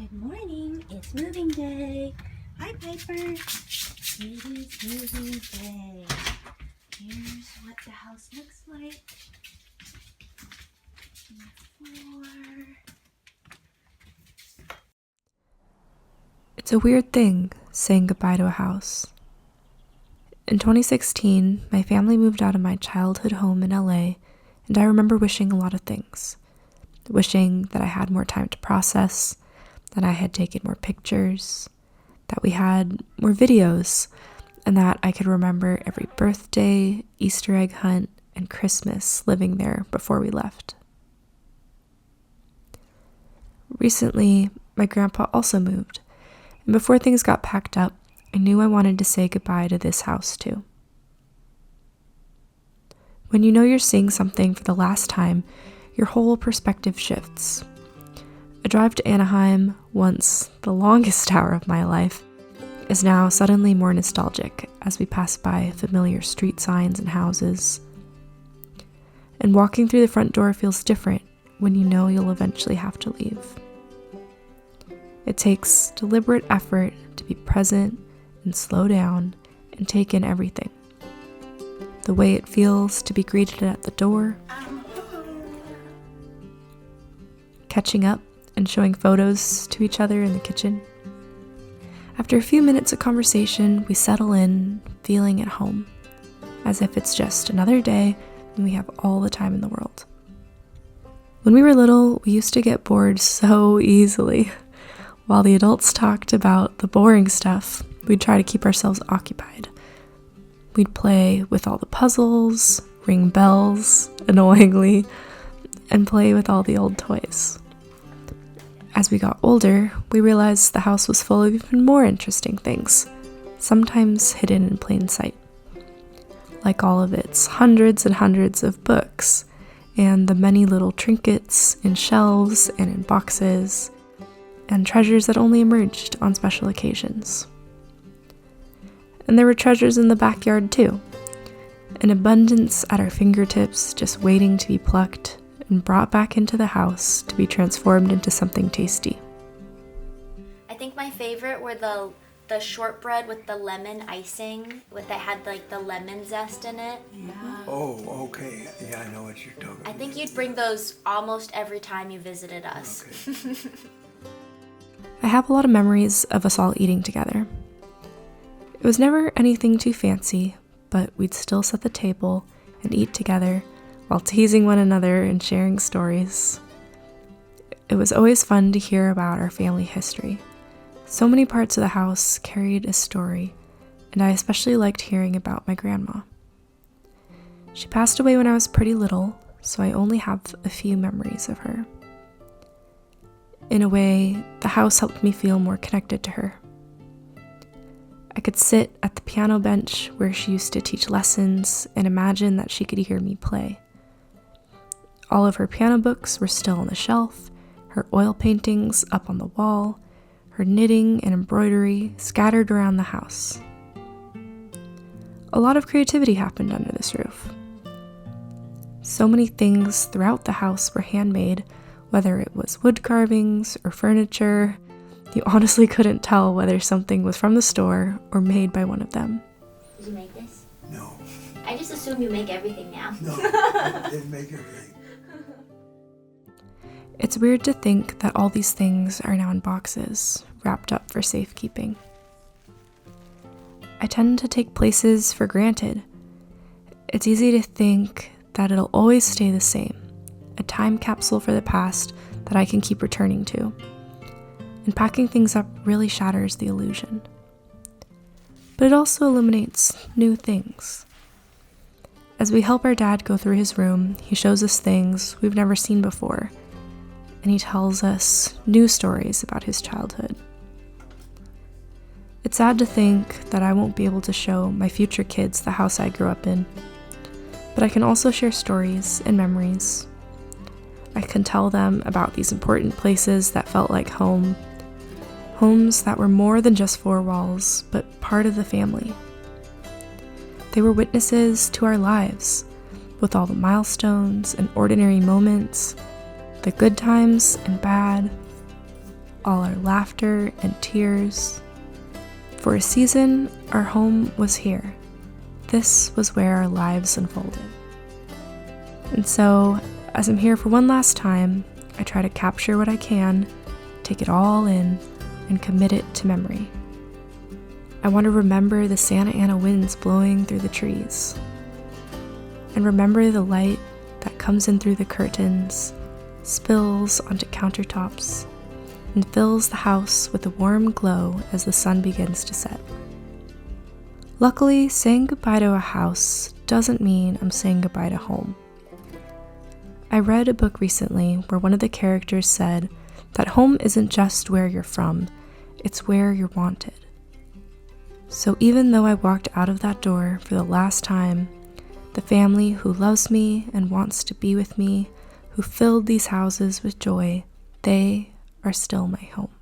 Good morning, it's moving day. Hi Piper, it is moving day. Here's what the house looks like. The floor. It's a weird thing, saying goodbye to a house. In 2016, my family moved out of my childhood home in LA, and I remember wishing a lot of things. Wishing that I had more time to process, that I had taken more pictures, that we had more videos, and that I could remember every birthday, Easter egg hunt, and Christmas living there before we left. Recently, my grandpa also moved, and before things got packed up, I knew I wanted to say goodbye to this house too. When you know you're seeing something for the last time, your whole perspective shifts. A drive to Anaheim, once the longest hour of my life, is now suddenly more nostalgic as we pass by familiar street signs and houses. And walking through the front door feels different when you know you'll eventually have to leave. It takes deliberate effort to be present and slow down and take in everything. The way it feels to be greeted at the door, catching up and showing photos to each other in the kitchen. After a few minutes of conversation, we settle in, feeling at home, as if it's just another day and we have all the time in the world. When we were little, we used to get bored so easily. While the adults talked about the boring stuff, we'd try to keep ourselves occupied. We'd play with all the puzzles, ring bells, annoyingly, and play with all the old toys. As we got older, we realized the house was full of even more interesting things, sometimes hidden in plain sight. Like all of its hundreds and hundreds of books, and the many little trinkets in shelves and in boxes, and treasures that only emerged on special occasions. And there were treasures in the backyard too, an abundance at our fingertips just waiting to be plucked and brought back into the house to be transformed into something tasty. I think my favorite were the shortbread with the lemon icing, that had like the lemon zest in it. Yeah. Oh, okay. Yeah, I know what you're talking about. I think you'd bring those almost every time you visited us. Okay. I have a lot of memories of us all eating together. It was never anything too fancy, but we'd still set the table and eat together while teasing one another and sharing stories. It was always fun to hear about our family history. So many parts of the house carried a story, and I especially liked hearing about my grandma. She passed away when I was pretty little, so I only have a few memories of her. In a way, the house helped me feel more connected to her. I could sit at the piano bench where she used to teach lessons and imagine that she could hear me play. All of her piano books were still on the shelf, her oil paintings up on the wall, her knitting and embroidery scattered around the house. A lot of creativity happened under this roof. So many things throughout the house were handmade, whether it was wood carvings or furniture. You honestly couldn't tell whether something was from the store or made by one of them. Did you make this? No. I just assume you make everything now. No, I didn't make everything. It's weird to think that all these things are now in boxes, wrapped up for safekeeping. I tend to take places for granted. It's easy to think that it'll always stay the same, a time capsule for the past that I can keep returning to. And packing things up really shatters the illusion. But it also illuminates new things. As we help our dad go through his room, he shows us things we've never seen before, and he tells us new stories about his childhood. It's sad to think that I won't be able to show my future kids the house I grew up in, but I can also share stories and memories. I can tell them about these important places that felt like home, homes that were more than just four walls, but part of the family. They were witnesses to our lives, with all the milestones and ordinary moments, the good times and bad, all our laughter and tears. For a season, our home was here. This was where our lives unfolded. And so, as I'm here for one last time, I try to capture what I can, take it all in, and commit it to memory. I want to remember the Santa Ana winds blowing through the trees, and remember the light that comes in through the curtains, spills onto countertops, and fills the house with a warm glow as the sun begins to set. Luckily, saying goodbye to a house doesn't mean I'm saying goodbye to home. I read a book recently where one of the characters said that home isn't just where you're from, it's where you're wanted. So even though I walked out of that door for the last time, the family who loves me and wants to be with me, who filled these houses with joy, they are still my home.